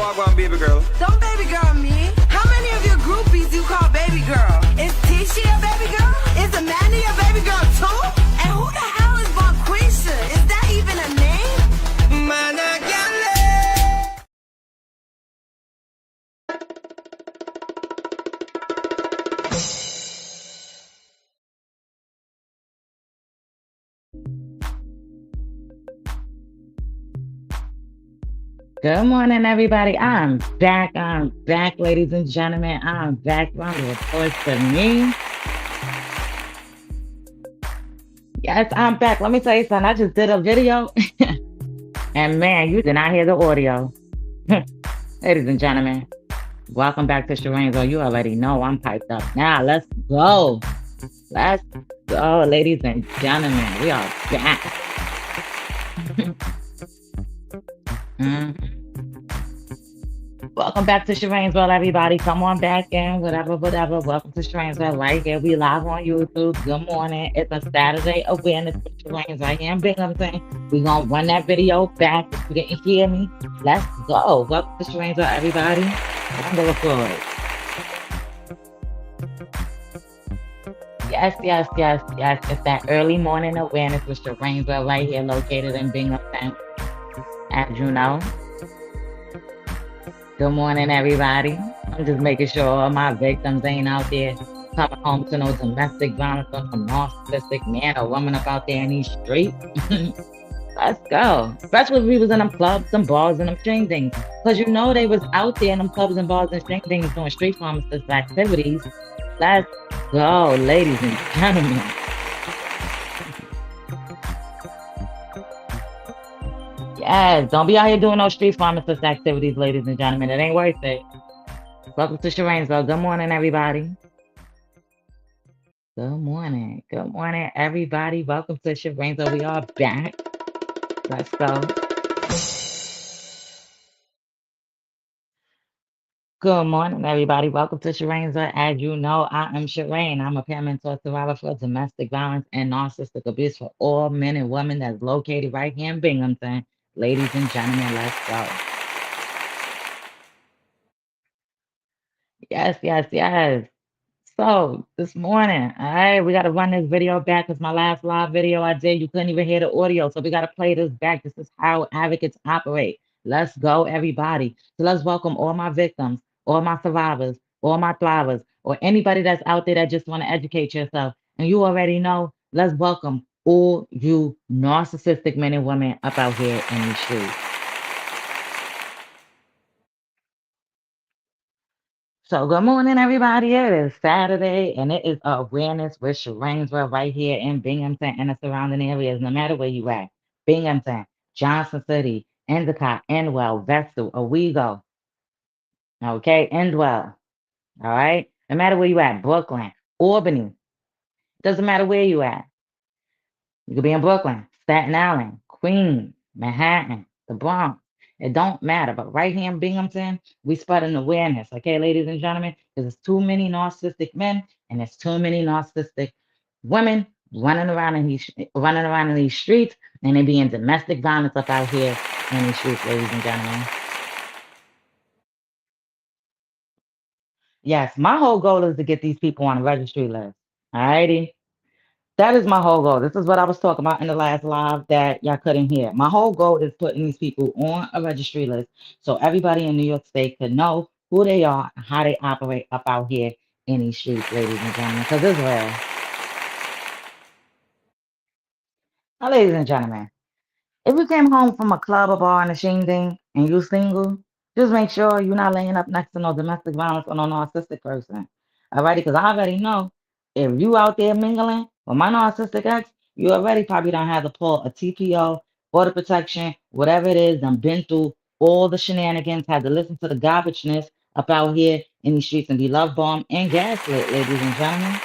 Wagwan, baby girl. Don't baby girl me. How many of your groupies you call baby girl? Is Tisha a baby girl? Is Amanda a baby girl too? And who the hell is Bonquisha? Is that even a name? Man, I can't Good morning, everybody. I'm back, ladies and gentlemen. I'm back from the reports to me. Yes, I'm back. Let me tell you something. I just did a video, and man, you did not hear the audio. Ladies and gentlemen, welcome back to Sharane. You already know I'm piped up. Now, let's go. Let's go, ladies and gentlemen. We are back. Mhm. Welcome back to Sharane's World, everybody. Come on back in, whatever. Welcome to Sharane's World right here. We live on YouTube. Good morning. It's a Saturday awareness for Sharane's right here in Binghamton. We're going to run that video back. If you didn't hear me, let's go. Welcome to Sharane's World, everybody. I'm going to record. Yes. It's that early morning awareness with Sharane's World right here, located in Binghamton, as you know. Good morning, everybody. I'm just making sure all my victims ain't out there coming home to no domestic violence or some narcissistic man or woman up out there in these streets. Let's go. Especially if we was in them clubs, them bars, and them string things. Because you know they was out there in them clubs and bars and string things doing street pharmacist activities. Let's go, ladies and gentlemen. Yes, don't be out here doing no street pharmacist activities, ladies and gentlemen. It ain't worth it. Welcome to Sharane's World. Good morning, everybody. Good morning, everybody. Welcome to Sharane's World. We are back. Let's go. Good morning, everybody. Welcome to Sharane's World. As you know, I am Sharane. I'm a peer mentor survivor for domestic violence and narcissistic abuse for all men and women that's located right here in Binghamton. Ladies and gentlemen, let's go. Yes. So this morning, all right, we got to run this video back because my last live video I did, you couldn't even hear the audio. So we got to play this back. This is how advocates operate. Let's go, everybody. So let's welcome all my victims, all my survivors, all my thrivers, or anybody that's out there that just want to educate yourself. And you already know, let's welcome all you narcissistic men and women up out here in these streets. So good morning, everybody. It is Saturday, and it is Awareness with Sharane's World right here in Binghamton and the surrounding areas. No matter where you at, Binghamton, Johnson City, Endicott, Endwell, Vestal, Owego, okay, Endwell, all right? No matter where you at, Brooklyn, Albany, doesn't matter where you at. You could be in Brooklyn, Staten Island, Queens, Manhattan, the Bronx. It don't matter. But right here in Binghamton, we spread an awareness, okay, ladies and gentlemen, because there's too many narcissistic men and there's too many narcissistic women running around in these streets, and they being domestic violence up out here in these streets, ladies and gentlemen. Yes, my whole goal is to get these people on a registry list. All righty. That is my whole goal. This is what I was talking about in the last live that y'all couldn't hear. My whole goal is putting these people on a registry list so everybody in New York State could know who they are and how they operate up out here in these streets, ladies and gentlemen, because it's real. Now, ladies and gentlemen, if you came home from a club or bar and a shindig and you single, just make sure you're not laying up next to no domestic violence or no narcissistic person. Alrighty, because I already know if you out there mingling with my narcissistic ex, you already probably don't have to pull a TPO, border protection, whatever it is, done been through all the shenanigans, had to listen to the garbageness up out here in these streets and be love bombed and gaslit, ladies and gentlemen.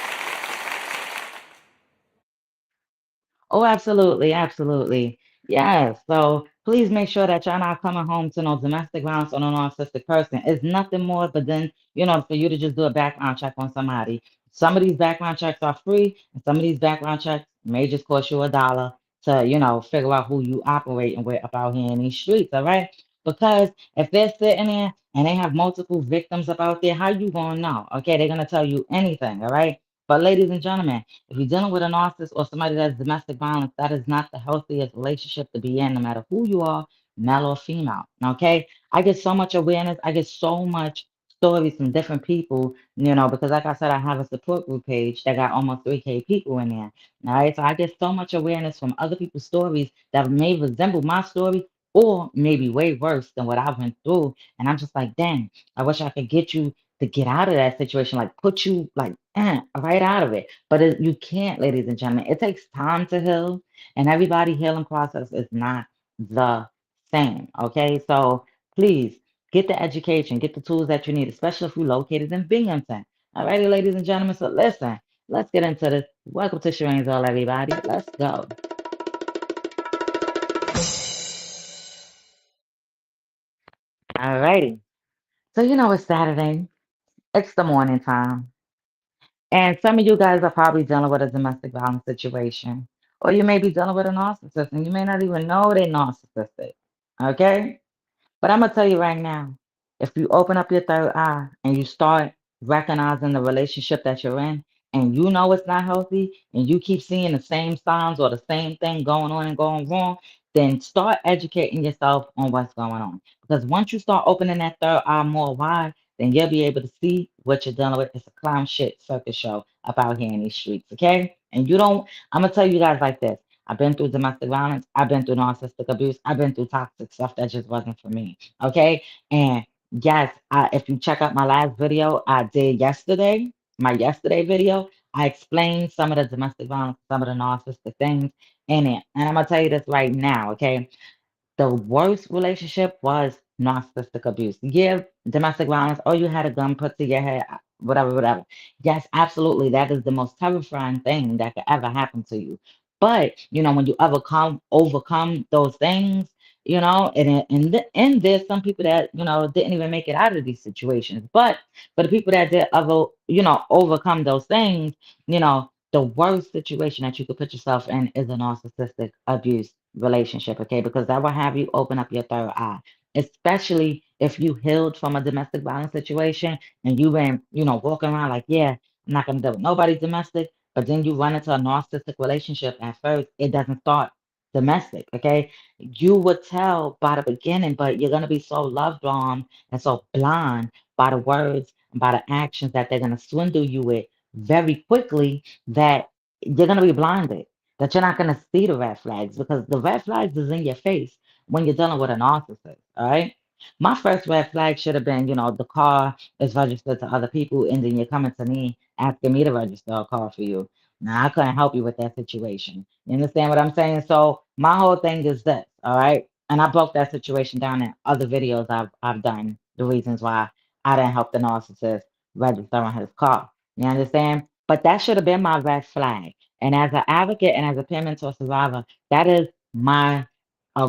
Oh, absolutely. Yeah. So please make sure that y'all not coming home to no domestic violence or no narcissistic person. It's nothing more but then, for you to just do a background check on somebody. Some of these background checks are free, and some of these background checks may just cost you $1 to, figure out who you operating with up out here in these streets. All right. Because if they're sitting there and they have multiple victims up out there, how you gonna know? Okay, they're gonna tell you anything, all right? But ladies and gentlemen, if you're dealing with a narcissist or somebody that's domestic violence, that is not the healthiest relationship to be in, no matter who you are, male or female. Okay? I get so much awareness, I get so much stories from different people, because like I said, I have a support group page that got almost 3K people in there. All right. So I get so much awareness from other people's stories that may resemble my story or maybe way worse than what I went through. And I'm just like, dang, I wish I could get you to get out of that situation, like put you like right out of it. But you can't, ladies and gentlemen. It takes time to heal, and everybody healing process is not the same. Okay, so please get the education, get the tools that you need, especially if you're located in Binghamton. Alrighty, ladies and gentlemen. So listen, let's get into this. Welcome to Sharane's All, everybody. Let's go. Alrighty. So it's Saturday. It's the morning time. And some of you guys are probably dealing with a domestic violence situation. Or you may be dealing with a narcissist and you may not even know they're narcissistic. Okay? But I'm gonna tell you right now, if you open up your third eye and you start recognizing the relationship that you're in, and you know it's not healthy, and you keep seeing the same signs or the same thing going on and going wrong, then start educating yourself on what's going on. Because once you start opening that third eye more wide, then you'll be able to see what you're dealing with. It's a clown shit circus show up out here in these streets, okay? And you don't, I'm gonna tell you guys like this. I've been through domestic violence. I've been through narcissistic abuse. I've been through toxic stuff that just wasn't for me. Okay. And yes, if you check out my last video I did yesterday, my yesterday video, I explained some of the domestic violence, some of the narcissistic things in it. And I'm going to tell you this right now. Okay. The worst relationship was narcissistic abuse. Yeah, domestic violence. Oh, you had a gun put to your head, whatever, whatever. Yes, absolutely. That is the most terrifying thing that could ever happen to you. But when you overcome those things, and there's some people that didn't even make it out of these situations. But for the people that did overcome those things, the worst situation that you could put yourself in is a narcissistic abuse relationship, okay? Because that will have you open up your third eye, especially if you healed from a domestic violence situation and you've been, walking around like, yeah, I'm not gonna deal with nobody domestic, but then you run into a narcissistic relationship at first, it doesn't start domestic, okay? You would tell by the beginning, but you're gonna be so love bombed and so blind by the words and by the actions that they're gonna swindle you with very quickly that you're gonna be blinded, that you're not going to see the red flags because the red flags is in your face when you're dealing with a narcissist. All right. My first red flag should have been, the car is registered to other people, and then you're coming to me asking me to register a car for you. Now, I couldn't help you with that situation. You understand what I'm saying? So, my whole thing is this, all right? And I broke that situation down in other videos I've done, the reasons why I didn't help the narcissist register on his car. You understand? But that should have been my red flag. And as an advocate and as a peer mentor survivor, that is my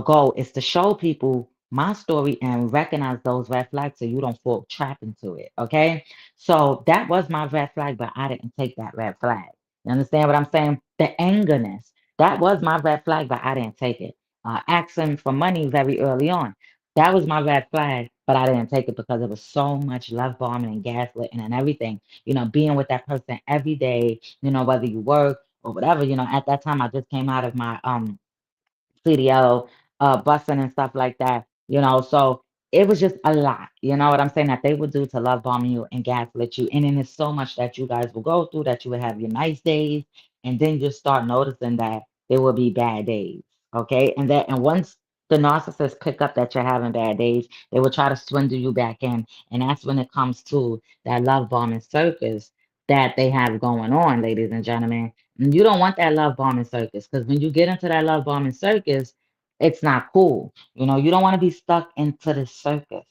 goal is to show people my story and recognize those red flags so you don't fall trapped into it. Okay. So that was my red flag, but I didn't take that red flag. You understand what I'm saying? The angerness. That was my red flag, but I didn't take it. Asking for money very early on. That was my red flag, but I didn't take it because it was so much love bombing and gaslighting and everything. Being with that person every day, whether you work or whatever. At that time I just came out of my CDL, busing and stuff like that, so it was just a lot, you know what I'm saying, that they would do to love bomb you and gaslit you. And then there's so much that you guys will go through that you would have your nice days, and then just start noticing that there will be bad days. Okay. And once the narcissists pick up that you're having bad days, they will try to swindle you back in. And that's when it comes to that love bombing circus that they have going on, ladies and gentlemen. And you don't want that love bombing circus because when you get into that love bombing circus, it's not cool. You don't want to be stuck into the circus.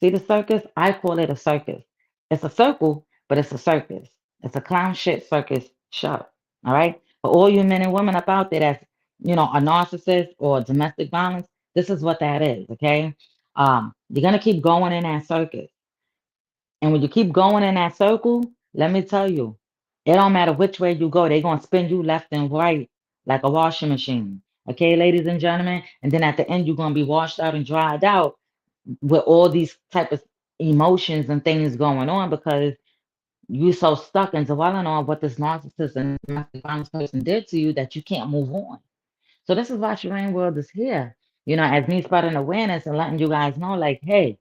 See the circus? I call it a circus. It's a circle, but it's a circus. It's a clown shit circus show. All right. For all you men and women up out there that's, a narcissist or domestic violence, this is what that is. Okay. You're gonna keep going in that circus. And when you keep going in that circle, let me tell you, it don't matter which way you go, they're gonna spin you left and right like a washing machine. Okay, ladies and gentlemen. And then at the end, you're gonna be washed out and dried out. with all these type of emotions and things going on because you so stuck in dwelling on what this narcissist and domestic violence person did to you that you can't move on. So this is why Sharane World is here. As me spreading awareness and letting you guys know, like, hey,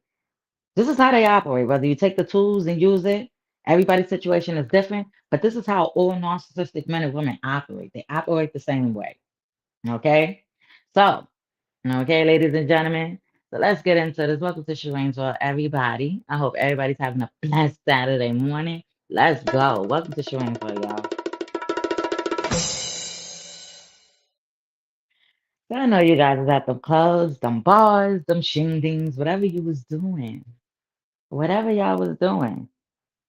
this is how they operate. Whether you take the tools and use it, everybody's situation is different, but this is how all narcissistic men and women operate. They operate the same way. Okay? So, okay, ladies and gentlemen. So let's get into this. Welcome to Sharane's World, everybody. I hope everybody's having a blessed Saturday morning. Let's go. Welcome to Sharane's World, y'all. So I know you guys was at them clubs, them bars, them shingdings, whatever you was doing. Whatever y'all was doing,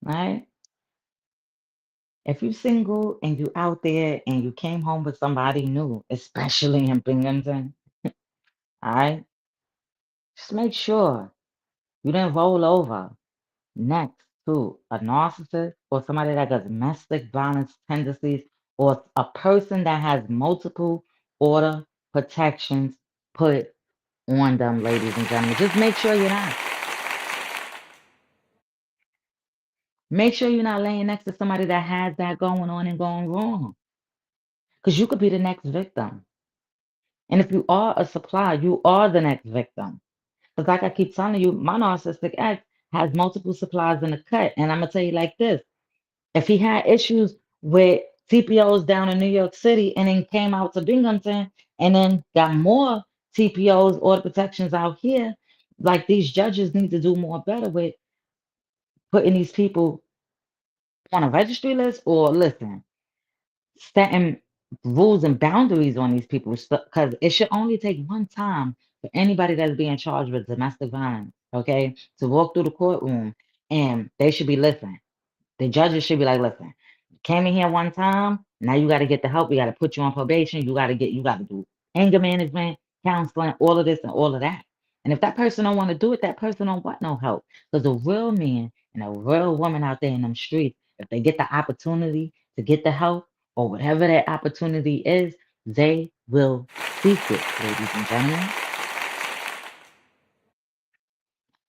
right? If you single and you out there and you came home with somebody new, especially in Binghamton, all right, just make sure you didn't roll over next to a narcissist or somebody that got domestic violence tendencies or a person that has multiple order protections put on them, ladies and gentlemen. Just make sure you're not. Make sure you're not laying next to somebody that has that going on and going wrong. Because you could be the next victim. And if you are a supply, you are the next victim. Because like I keep telling you, my narcissistic ex has multiple supplies in the cut. And I'm gonna tell you like this. If he had issues with TPOs down in New York City and then came out to Binghamton and then got more TPOs, order protections out here, like these judges need to do more better with putting these people on a registry list or listen, setting rules and boundaries on these people because it should only take one time for anybody that's being charged with domestic violence, okay, to walk through the courtroom and they should be listening. The judges should be like, listen, you came in here one time, now you got to get the help. We got to put you on probation. You got to do anger management, counseling, all of this and all of that. And if that person don't want to do it, that person don't want no help. Because a real man and a real woman out there in them streets, if they get the opportunity to get the help or whatever that opportunity is, they will seek it, ladies and gentlemen.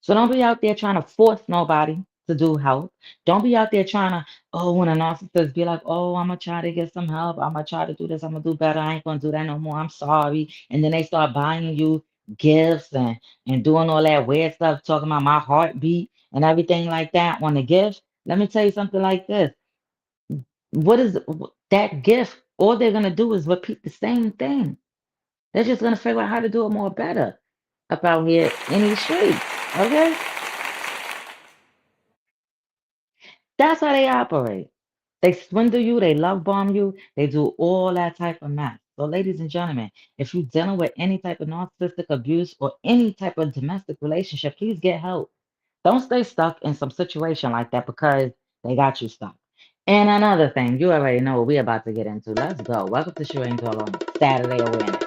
So don't be out there trying to force nobody to do help. Don't be out there trying to, oh, when a narcissist be like, oh, I'm gonna try to get some help. I'm gonna try to do this. I'm gonna do better. I ain't gonna do that no more. I'm sorry. And then they start buying you gifts and doing all that weird stuff, talking about my heartbeat and everything like that on the gift. Let me tell you something like this. What is that gift? All they're gonna do is repeat the same thing. They're just gonna figure out how to do it more better up out here in these streets. Okay? That's how they operate. They swindle you, they love bomb you, they do all that type of mess. So, ladies and gentlemen, if you're dealing with any type of narcissistic abuse or any type of domestic relationship, please get help. Don't stay stuck in some situation like that because they got you stuck. And another thing, you already know what we're about to get into. Let's go. Welcome to Shireen Dwell on Saturday Awareness.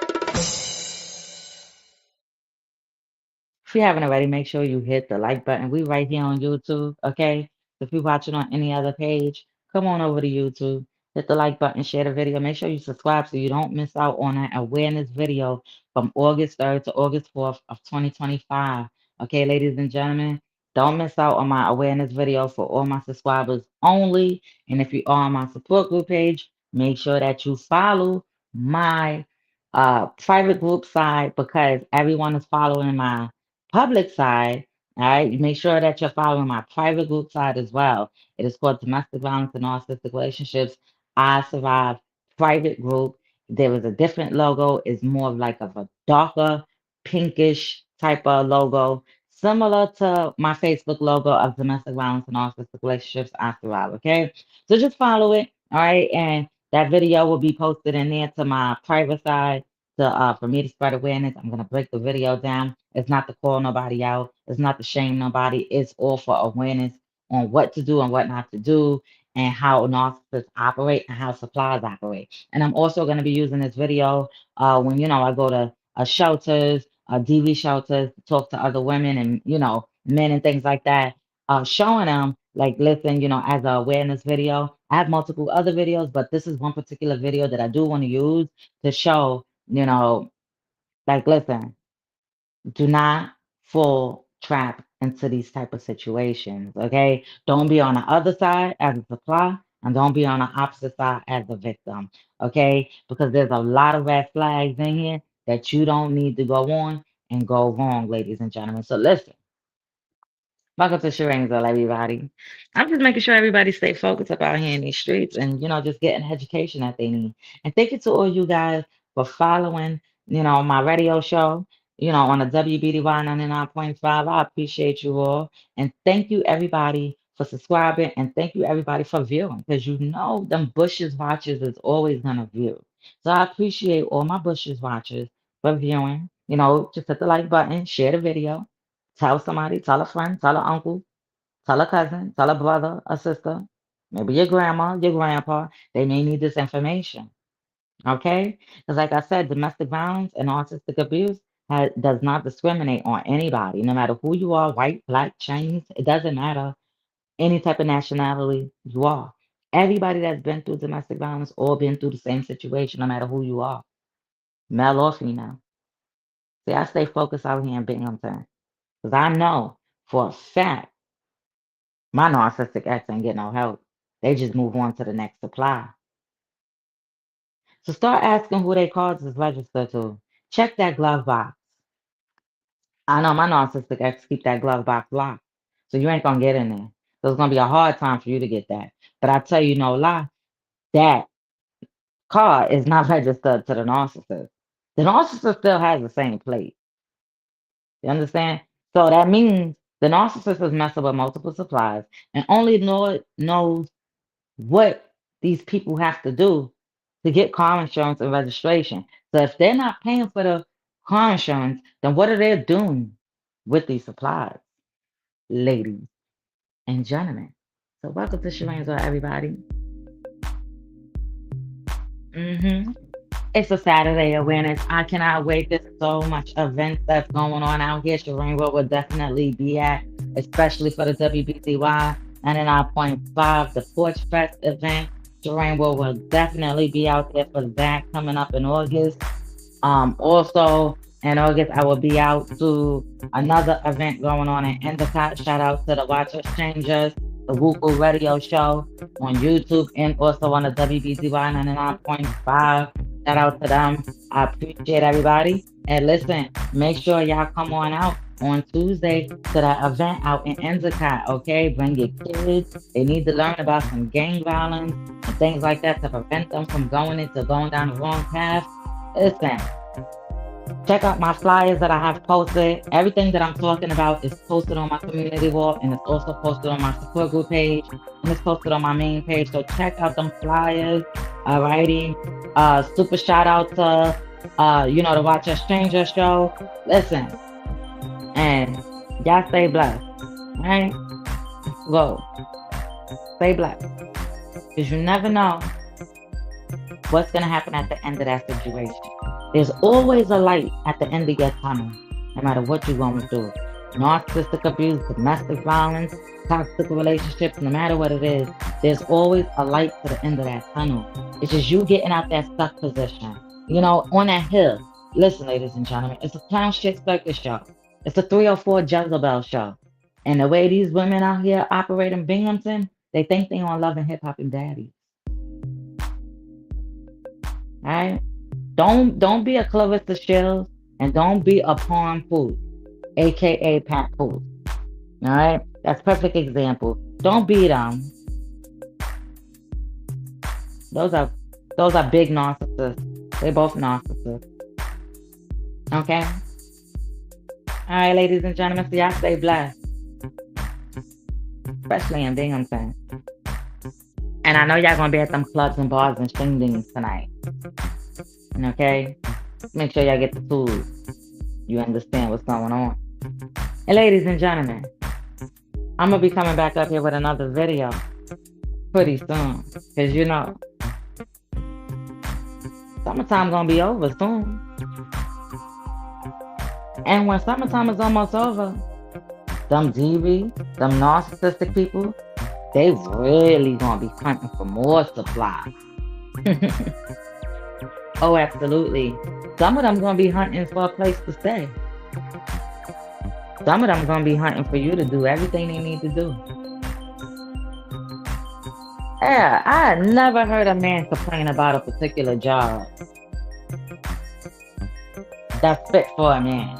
If you haven't already, make sure you hit the like button. We right here on YouTube, okay? If you're watching on any other page, come on over to YouTube. Hit the like button, share the video. Make sure you subscribe so you don't miss out on an awareness video from August 3rd to August 4th of 2025. Okay, ladies and gentlemen, don't miss out on my awareness video for all my subscribers only. And if you are on my support group page, make sure that you follow my private group side because everyone is following my public side, all right, make sure that you're following my private group side as well. It is called Domestic Violence and Narcissistic Relationships. I Survive private group. There is a different logo. It's more of like of a darker pinkish type of logo, similar to my Facebook logo of Domestic Violence and Narcissistic Relationships. I Survive. Okay, so just follow it. All right, and that video will be posted in there to my private side to for me to spread awareness. I'm gonna break the video down. It's not to call nobody out. It's not to shame nobody. It's all for awareness on what to do and what not to do, and how narcissists operate and how supplies operate. And I'm also gonna be using this video when I go to shelters, DV shelters, to talk to other women and men and things like that, showing them like, listen, as an awareness video. I have multiple other videos, but this is one particular video that I do want to use to show like, listen, do not fall trap into these type of situations. Okay, don't be on the other side as a supply, and don't be on the opposite side as a victim. Okay, because there's a lot of red flags in here that you don't need to go on and go wrong, ladies and gentlemen. So listen. Welcome to Sharane's everybody. I'm just making sure everybody stay focused up out here in these streets and, just getting the education that they need. And thank you to all you guys for following, my radio show, on the WBDY 99.5. I appreciate you all. And thank you everybody for subscribing and thank you everybody for viewing because them Bushes watchers is always going to view. So I appreciate all my Bushes watchers for viewing. Just hit the like button, share the video. Tell somebody, tell a friend, tell an uncle, tell a cousin, tell a brother, a sister, maybe your grandma, your grandpa. They may need this information. Okay? Because, like I said, domestic violence and narcissistic abuse does not discriminate on anybody, no matter who you are white, black, Chinese. It doesn't matter any type of nationality you are. Everybody that's been through domestic violence or been through the same situation, no matter who you are, male or female. See, I stay focused out here in Binghamton. Because I know for a fact my narcissistic ex ain't get no help. They just move on to the next supply. So start asking who they cards is registered to. Check that glove box. I know my narcissistic ex keep that glove box locked. So you ain't gonna get in there. So it's gonna be a hard time for you to get that. But I tell you no lie, that card is not registered to the narcissist. The narcissist still has the same plate. You understand? So that means the narcissist is messing with multiple supplies and only Lord knows what these people have to do to get car insurance and registration. So if they're not paying for the car insurance, then what are they doing with these supplies, ladies and gentlemen? So welcome to Sharane's everybody. It's a Saturday awareness. I cannot wait. There's so much events that's going on out here. Sharane will definitely be at, especially for the WBCY 99.5, the Porch Fest event. Sharane will definitely be out there for that coming up in August. Also in August, I will be out to another event going on in Endicott. Shout out to the Watch Exchangers, the Wuku Radio Show on YouTube and also on the WBCY 99.5. Shout out to them. I appreciate everybody. And listen, make sure y'all come on out on Tuesday to that event out in Endicott, okay? Bring your kids. They need to learn about some gang violence and things like that to prevent them from going down the wrong path. Listen, check out my flyers that I have posted. Everything that I'm talking about is posted on my community wall and it's also posted on my support group page and it's posted on my main page. So check out them flyers. Alrighty. Super shout out to the Watch Exchanger show. Listen. And y'all stay blessed. Right? Go. Stay blessed. Because you never know what's gonna happen at the end of that situation. There's always a light at the end of your tunnel, no matter what you're going through. Narcissistic abuse, domestic violence, toxic relationships, no matter what it is, there's always a light to the end of that tunnel. It's just you getting out that stuck position. On that hill. Listen, ladies and gentlemen, it's a clown shit circus show. It's a 304 Jezebel show. And the way these women out here operate in Binghamton, they think they on Love and Hip Hop and Daddy. All right? Don't be a Clarissa Shields and don't be a Pawn Pooh, aka Pat Pooh. All right, that's perfect example. Don't be them. Those are big narcissists. They both narcissists. Okay. All right, ladies and gentlemen, so y'all stay blessed, especially in Binghamton. And I know y'all gonna be at them clubs and bars and shingdings tonight. Okay? Make sure y'all get the tools. You understand what's going on. And ladies and gentlemen, I'm going to be coming back up here with another video pretty soon. Because summertime going to be over soon. And when summertime is almost over, them DV, them narcissistic people, they really going to be hunting for more supply. Oh, absolutely. Some of them going to be hunting for a place to stay. Some of them gonna be hunting for you to do everything they need to do. Yeah, I never heard a man complain about a particular job that's fit for a man.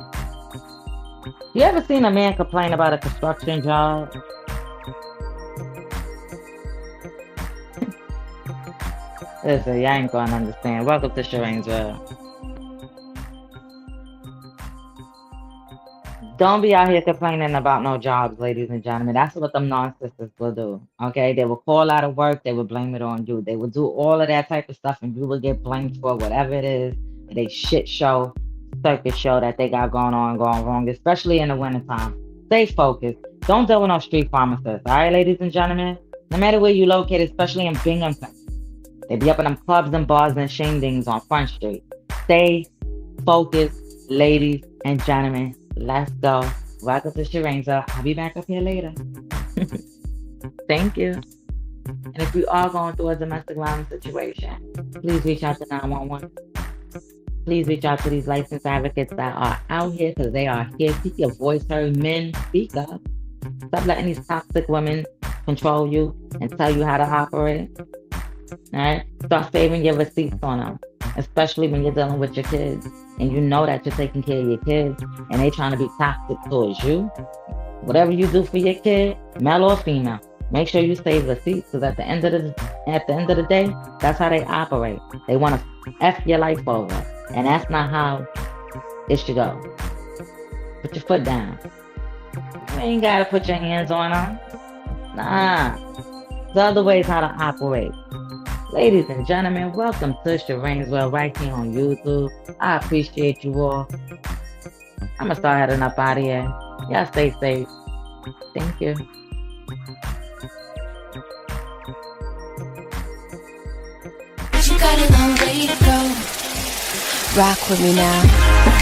You ever seen a man complain about a construction job? Listen, y'all ain't gonna understand. Welcome to Sharane's World. Don't be out here complaining about no jobs, ladies and gentlemen. That's what them narcissists will do. Okay? They will call out of work, they will blame it on you. They will do all of that type of stuff, and you will get blamed for whatever it is. They shit show, circus show that they got going wrong, especially in the wintertime. Stay focused. Don't deal with no street pharmacists. All right, ladies and gentlemen? No matter where you located, especially in Binghamton. They be up in them clubs and bars and shingdings on Front Street. Stay focused, ladies and gentlemen. Let's go. Welcome to Sharane's World. I'll be back up here later. Thank you. And if you are going through a domestic violence situation, please reach out to 911. Please reach out to these licensed advocates that are out here, because they are here. Keep your voice heard. Men, speak up. Stop letting these toxic women control you and tell you how to operate. All right? Start saving your receipts on them, especially when you're dealing with your kids and you know that you're taking care of your kids and they trying to be toxic towards you. Whatever you do for your kid, male or female, make sure you save receipts, because at the end of the day, that's how they operate. They want to F your life over, and that's not how it should go. Put your foot down. You ain't gotta put your hands on them. Nah. The other way is how to operate. Ladies and gentlemen, welcome to Sharane's World right here on YouTube. I appreciate you all. I'm gonna start heading up out of here. Y'all stay safe. Thank you. You got a long way to go. Rock with me now.